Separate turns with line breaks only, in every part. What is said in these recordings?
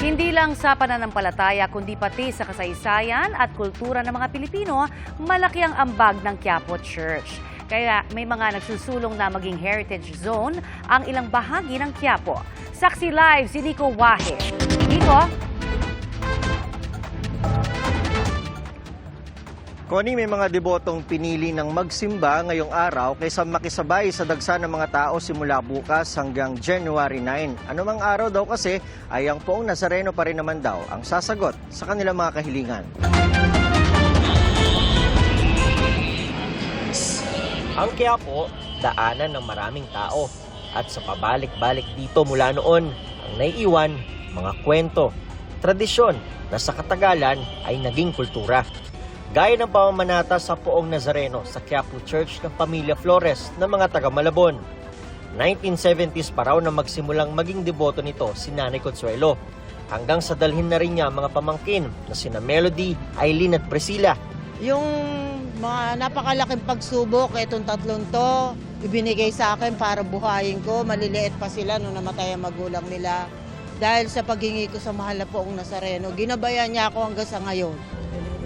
Hindi lang sa pananampalataya kundi pati sa kasaysayan at kultura ng mga Pilipino, malaki ang ambag ng Quiapo Church. Kaya may mga nagsusulong na maging heritage zone ang ilang bahagi ng Quiapo. Saksi live si Nico Wahe. Nico?
Connie, may mga debotong pinili ng magsimba ngayong araw kaysa makisabay sa dagsa ng mga tao simula bukas hanggang January 9. Anumang araw daw kasi ay ang Poong Nazareno pa rin naman daw ang sasagot sa kanilang mga kahilingan. Ang Quiapo, daanan ng maraming tao. At sa pabalik-balik dito mula noon, ang naiiwan, mga kwento, tradisyon na sa katagalan ay naging kultura. Gaya ng pamamanata sa Poong Nazareno sa Quiapo Church ng Pamilya Flores ng mga taga Malabon. 1970s pa raw na magsimulang maging deboto nito si Nanay Consuelo. Hanggang sa dalhin na rin niya mga pamangkin na sina Melody, Aileen at Priscilla.
Yung mga napakalaking pagsubok, itong tatlong to, ibinigay sa akin para buhayin ko. Maliliit pa sila nung namatay ang magulang nila. Dahil sa paghingi ko sa mahal na Poong Nazareno, ginabayan niya ako hanggang sa ngayon.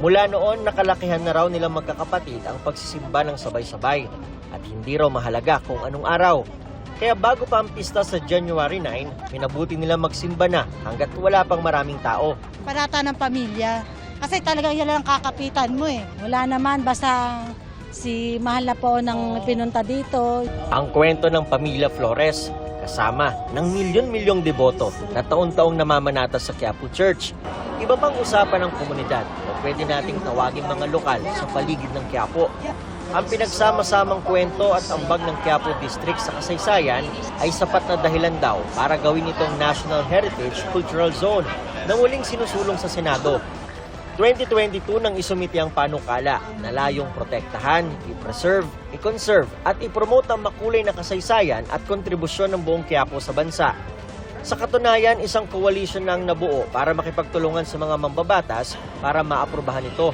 Mula noon, nakalakihan na raw nilang magkakapatid ang pagsisimba ng sabay-sabay at hindi raw mahalaga kung anong araw. Kaya bago pa ang pista sa January 9, minabuti nilang magsimba na hanggat wala pang maraming tao.
Parata ng pamilya. Kasi talagang yan lang kakapitan mo eh. Wala naman, basta si mahal na po ng pinunta dito.
Ang kwento ng Pamilya Flores, kasama ng milyon-milyong deboto na taon-taong namamanata sa Quiapo Church. Iba pang usapan ng komunidad o pwede nating tawagin mga lokal sa paligid ng Quiapo. Ang pinagsama-samang kwento at ambag ng Quiapo District sa kasaysayan ay sapat na dahilan daw para gawin itong National Heritage Cultural Zone na muling sinusulong sa Senado. 2022 nang isumiti ang panukala na layong protektahan, i-preserve, i-conserve at i-promote ang makulay na kasaysayan at kontribusyon ng buong Quiapo sa bansa. Sa katunayan, isang coalition na ang nabuo para makipagtulungan sa mga mambabatas para maaprubahan ito.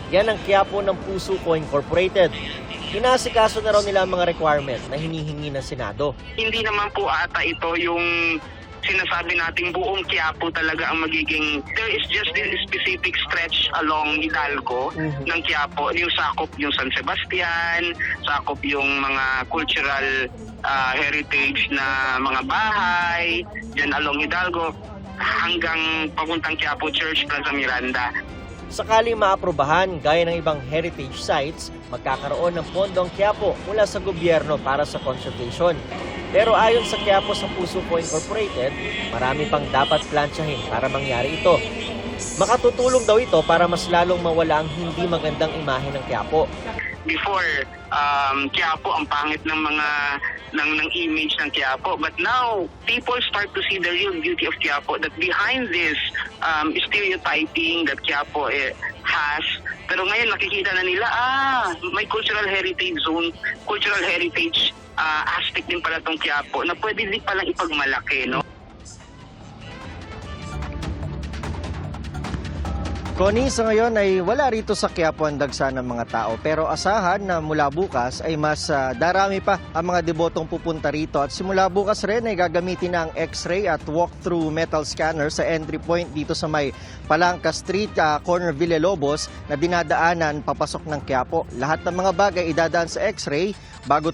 Yan ang Quiapo ng Puso Co. Incorporated. Inasikaso na raw nila ang mga requirement na hinihingi ng Senado.
Hindi naman po ata ito yung sinasabi nating buong Quiapo talaga ang magiging, there is just this specific stretch along Hidalgo ng Quiapo, yung sakop yung San Sebastian, sakop yung mga cultural heritage na mga bahay, dyan along Hidalgo, hanggang papuntang Quiapo Church, Plaza Miranda.
Sakali maaprubahan gaya ng ibang heritage sites, magkakaroon ng pondo ang Quiapo mula sa gobyerno para sa conservation. Pero ayon sa Quiapo sa Puso Co. Incorporated, marami pang dapat plansyahin para mangyari ito. Makatutulong daw ito para mas lalong mawala ang hindi magandang imahe ng Quiapo.
Before, Quiapo ang pangit ng mga ng image ng Quiapo, but now people start to see the real beauty of Quiapo, that behind this stereotyping that Quiapo has, pero ngayon nakikita na nila, may cultural heritage zone, cultural heritage aspect din pala tong Quiapo na pwede din palang ipagmalaki, no?
Connie, sa ngayon ay wala rito sa Quiapo ang dagsa ng mga tao, pero asahan na mula bukas ay mas darami pa ang mga debotong pupunta rito at simula bukas rin ay gagamitin na ang X-ray at walk-through metal scanner sa entry point dito sa may Palangka Street, corner Villalobos na dinadaanan papasok ng Quiapo. Lahat ng mga bagay idadaan sa X-ray bago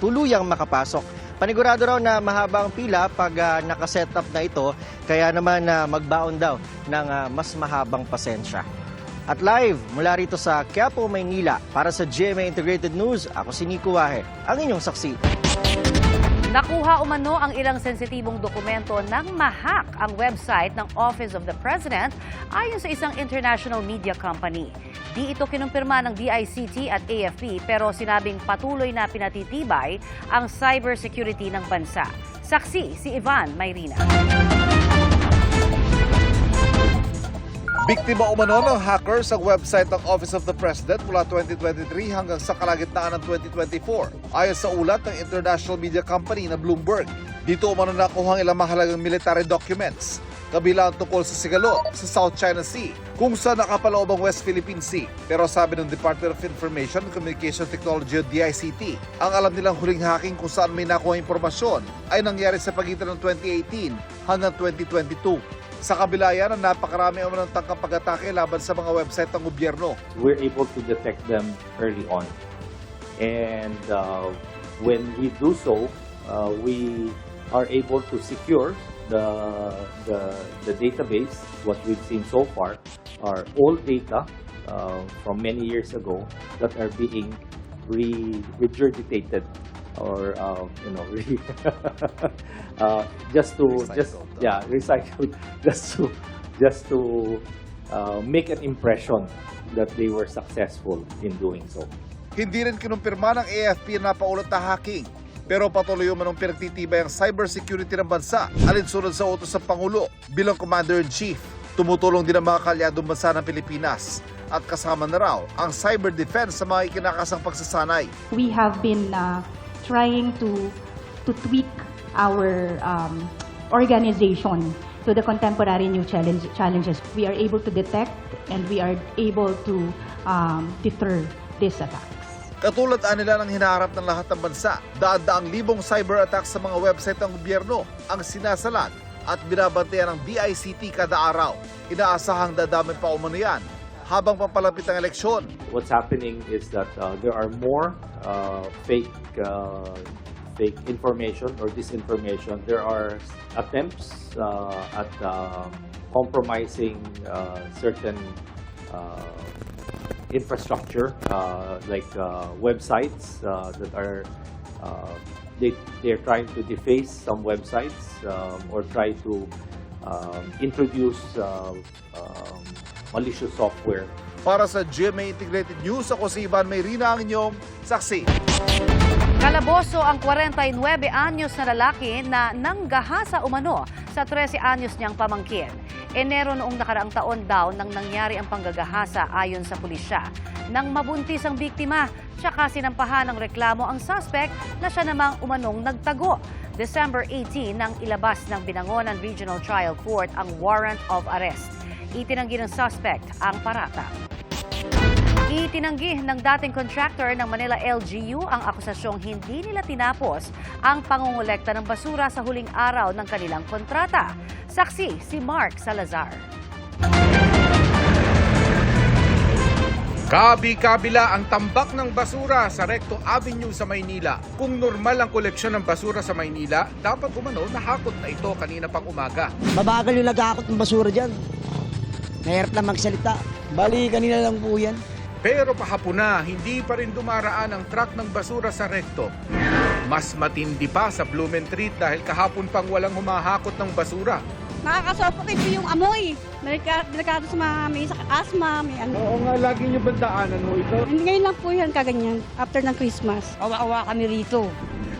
tuluyang makapasok. Panigurado raw na mahaba ang pila pag nakaset up na ito, kaya naman magbaon daw ng mas mahabang pasensya. At live mula rito sa Quiapo, Maynila, para sa GMA Integrated News, ako si Nico Wahe, ang inyong saksi.
Nakuha umano ang ilang sensitibong dokumento ng mahak ang website ng Office of the President ayon sa isang international media company. Di ito kinumpirma ng DICT at AFP pero sinabing patuloy na pinatitibay ang cybersecurity ng bansa. Saksi si Ivan Mayrina.
Biktima umano ng hacker sa website ng Office of the President mula 2023 hanggang sa kalagitnaan ng 2024. Ayon sa ulat ng international media company na Bloomberg, dito umano nakuha ang ilang mahalagang military documents, kabilang tungkol sa sigalo sa South China Sea, kung saan nakapaloob ang West Philippine Sea. Pero sabi ng Department of Information and Communication Technology o DICT, ang alam nilang huling hacking kung saan may nakuha impormasyon ay nangyari sa pagitan ng 2018 hanggang 2022. Sa kabila yan, ang napakarami ang ng tangkang pag-atake laban sa mga website ng gobyerno.
We're able to detect them early on. And when we do so, we are able to secure the database. What we've seen so far are old data from many years ago that are being regurgitated or recycled just to make an impression that they were successful in doing so.
Hindi rin kinumpirma ng AFP na napaulat na hacking. Pero patuloy manong pinagtitibay ang cybersecurity ng bansa alinsunod sa utos ng Pangulo bilang Commander-in-Chief. Tumutulong din ang mga kaalyadong bansa ng Pilipinas at kasama na raw ang cyber defense sa mga ikinakasang pagsasanay.
We have been trying to tweak our organization to the contemporary new challenges. We are able to detect and we are able to deter these attacks.
Katulad nila ng hinaharap ng lahat ng bansa, daan-daang libong cyber attacks sa mga website ng gobyerno ang sinasalan at binabantayan ng DICT kada araw. Inaasahang dadami pa umano yan habang papalapit ang eleksyon.
What's happening is that there are more fake information or disinformation. There are attempts at compromising certain infrastructure like websites that are they're trying to deface some websites or try to introduce malicious software.
Para sa GMA Integrated News, ako si Ivan Mayrina, ang inyong saksi.
Kalaboso ang 49 anyos na lalaki na nanggahasa umano sa 13 anyos niyang pamangkin. Enero noong nakaraang taon daw nang nangyari ang panggagahasa ayon sa pulisya. Nang mabuntis ang biktima, tsaka sinampahan ng reklamo ang suspect na siya namang umanong nagtago. December 18 nang ilabas ng Binangonan Regional Trial Court ang warrant of arrest. Itinanggi ng suspect ang parata. Itinanggi ng dating contractor ng Manila LGU ang akusasyong hindi nila tinapos ang pangungulekta ng basura sa huling araw ng kanilang kontrata. Saksi si Mark Salazar.
Kabi-kabila ang tambak ng basura sa Recto Avenue sa Maynila. Kung normal ang koleksyon ng basura sa Maynila, dapat umano nahakot na ito kanina pang umaga.
Mabagal yung nag-aakot ng basura dyan. Mahirap lang magsalita. Bali, kanina lang po yan.
Pero pahapon na, hindi pa rin dumaraan ang truck ng basura sa Recto. Mas matindi pa sa Blumentritt dahil kahapon pang walang humahakot ng basura.
Nakakasuffocate po yung amoy. Delikado sa mga may asma, may ano.
Oo nga, lagi nyo bandaanan mo ito.
Ngayon lang po yan kaganyan, after ng Christmas.
Awa-awa kami rito.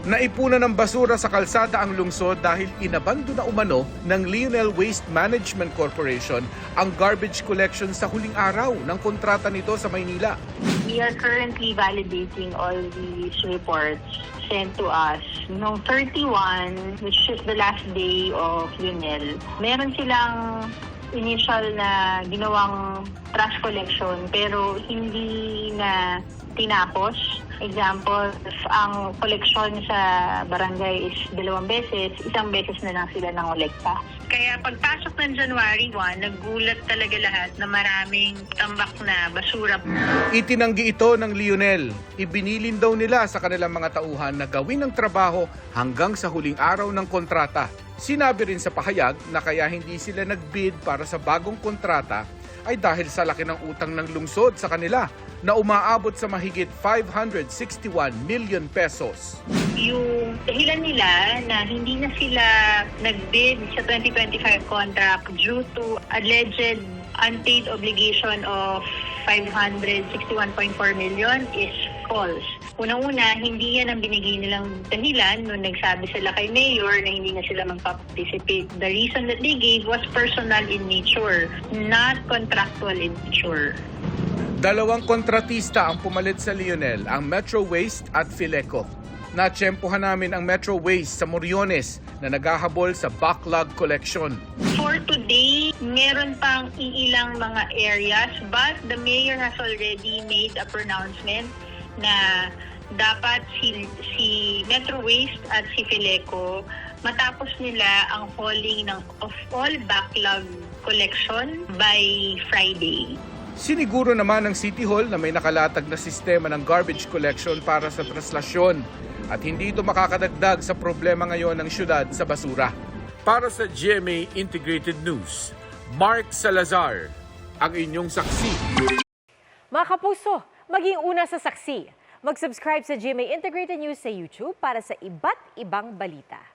Naipunan ng basura sa kalsada ang lungsod dahil inabando na umano ng Lionel Waste Management Corporation ang garbage collection sa huling araw ng kontrata nito sa Maynila.
We are currently validating all these reports sent to us. Noong 31, which is the last day of Lionel, meron silang initial na ginawang trash collection pero hindi na tinapos. Example, ang koleksyon sa barangay is 2 beses, 1 beses na lang sila nangolekta. Kaya pagpasok ng January 1, nagulat talaga lahat na maraming tambak na basura.
Itinanggi ito ng Lionel. Ibinilin daw nila sa kanilang mga tauhan na gawin ang trabaho hanggang sa huling araw ng kontrata. Sinabi rin sa pahayag na kaya hindi sila nagbid para sa bagong kontrata ay dahil sa laki ng utang ng lungsod sa kanila na umaabot sa mahigit 561 million pesos.
Yung dahilan nila na hindi na sila nagbid sa 2025 contract due to alleged unpaid obligation of 561.4 million is false. Unang-una, hindi yan ang binigay nilang dahilan nung nagsabi sila kay Mayor na hindi na sila magpa-participate. The reason that they gave was personal in nature, not contractual in nature.
2 kontratista ang pumalit sa Lionel, ang Metro Waste at Fileco. Natsyempohan namin ang Metro Waste sa Moriones na naghahabol sa backlog collection.
For today, meron pang iilang mga areas but the Mayor has already made a pronouncement na dapat si Metro Waste at si Fileco matapos nila ang hauling of all backlog collection by Friday.
Siniguro naman ng City Hall na may nakalatag na sistema ng garbage collection para sa traslasyon at hindi ito makakadagdag sa problema ngayon ng syudad sa basura. Para sa GMA Integrated News, Mark Salazar, ang inyong saksi.
Mga kapuso, maging una sa saksi. Mag-subscribe sa GMA Integrated News sa YouTube para sa iba't ibang balita.